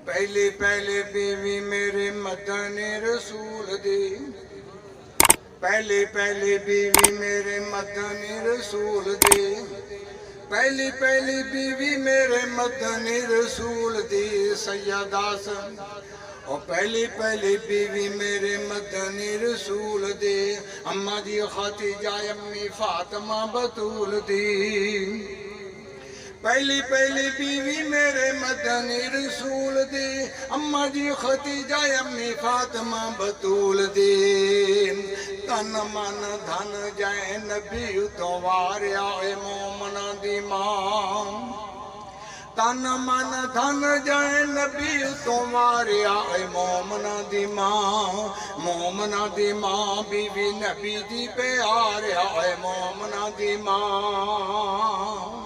पहली पहली बीवी मेरे मदनी रसूल दी, पहली पहली बीवी मेरे मदनी रसूल दी, पहली पहली बीवी मेरे मदनी रसूल दी सैयदा सन। और पहली पहली बीवी मेरे मदनी रसूल दी अम्मा जी खातीजा अम्मी फातिमा बतूल दी। पहली पहली बीवी मेरे मदनी रसूल दी अम्मा जी खतीजा अम्मी फातिमा बतूल दी। तन मन धन जय नबी तो वारिया मोमना दी मां, तन मन धन जय नबी तो वारिया मोमना दी मां, मोमना दी मां बीवी नबी दी प्यारिया मोमना दी मां।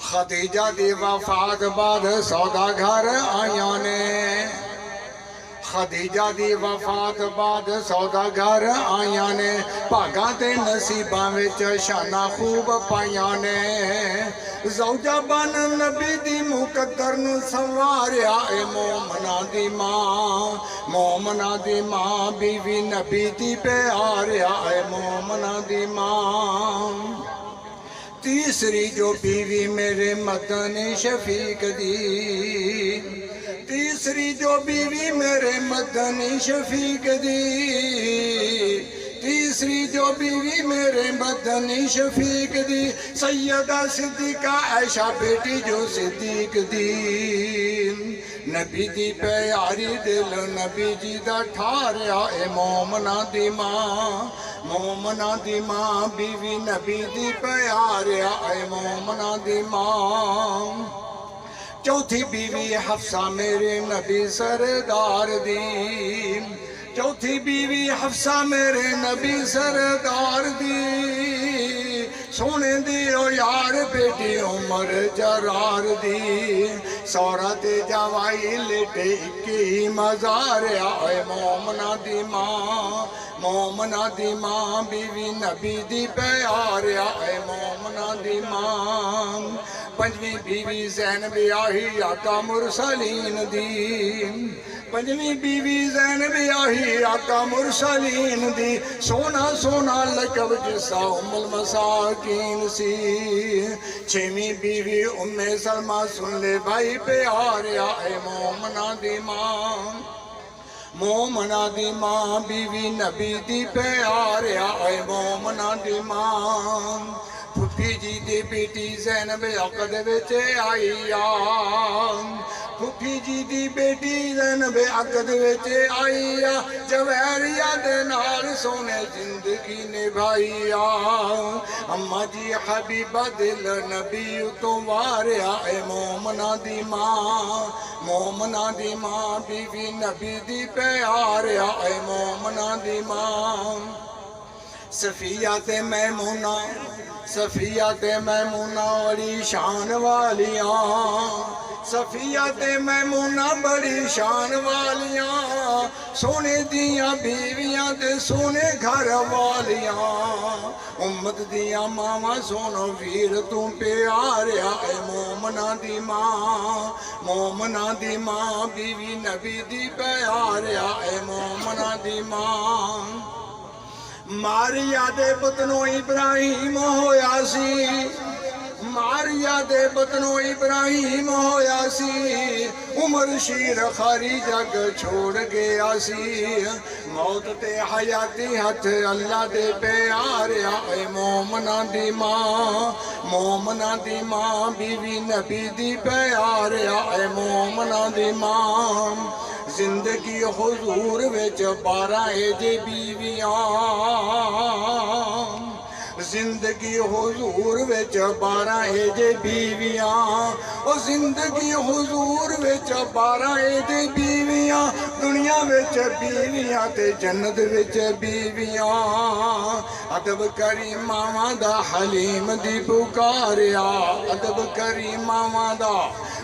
खदीजा दी वफात बाद सौदा घर आया ने, खदीजा दी वफात बाद सौदा घर आया ने, भागा ते नसीबां विच शाना खूब पाइया ने। ज़ौजा बन नबी दी मुकद्दर नूं संवारिया मोमना दी मां, मोमना दी मां बीवी नबी दी प्यारिया मोमना दी मां। तीसरी जो बीवी मेरे मदनी शफीक दी, तीसरी जो बीवी मेरे मदनी शफीक दी, तीसरी जो बीवी मेरे मदनी शफीक दी सैयदा सिद्दीका आयशा बेटी जो सिद्दीक दी। नबी दी प्यारी दिल नबी जी दा ठारिया मोमना दी मां, मोमना दी मां बीवी नबी दी प्यारिया मोमना दी मां। चौथी बीवी हफ्सा मेरे नबी सरदार दी, चौथी बीवी हफ्सा मेरे नबी सरदार दी। सोने दी ओ यार बेटी उमर जरार दी, सौरा ते जवाई लेटे की मजार आए मोमना दी मां, मोमना दी मां बीवी नबी दी प्यार आए मोमना दी मां। पंजवीं बीवी ज़ैनब आही आका मुरसलीन दी, पंजवीं बीवी ज़ैनब आही आका मुरसलीन दी। सोना सोना लकब जिसा उम्मुल मसाकीन सी। छेवीं बीवी उम्मे सलमा सुन ले भाई प्यार आए मोमना दी मां, मोमना दी मां बीवी नबी दी प्यार आए मोमना दी मां। फुफी जी दी बेटी ज़ैनब अकद विच आई आ, फुफी जी दी बेटी ज़ैनब अकद विच आई आ, जवैरिया दे नाल सोने जिंदगी निभाई आ। अम्मा जी हबीबा दिल नबी तो वारिया मोमना दी मां, मोमना दी मां बीवी नबी दी प्यार मोमना दी मां। सफिया ते मैमूना, सफिया ते मैमूना बड़ी शान वालियां, सफिया ते मैमूना बड़ी शान वालियां। सोने दियां बीवियां ते सोने घर वालियां, उम्मत दियां मावा सोनो वीर तू प्यारिया मोमना दी मां, मोमना दी मां बीवी नबी दी प्यारिया मोमना दी मां। मारिया दे बतनो इब्राहिम होया सी, मारिया दे बतनो इब्राहिम होया सी। उमर शीर खारी जग छोड़ गया सी, मौत ते हयाती हथ अल्लाह दे प्यार मोमना दी मां, मोमना दी मां बीवी नबी दी प्यार मोमना दी मां। जिंदगी हुजूर विच 12 जे बीवियां, जिंदगी हुजूर विच 12 जे बीवियां, ओ जिंदगी हुजूर विच 12 जे बीवियां। दुनिया विच बीवियां ते जन्नत विच बीवियां। अदब करी मावां दा हलीम दी पुकारिया, अदब करी मावां दा,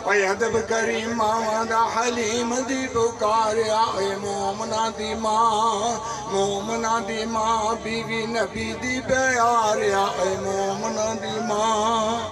ओए अदब करी मावां दा हलीम दी पुकारिया मोमना दी मां, मोमना दी मां बीवी नबी दी प्यारिया मोमना दी मां।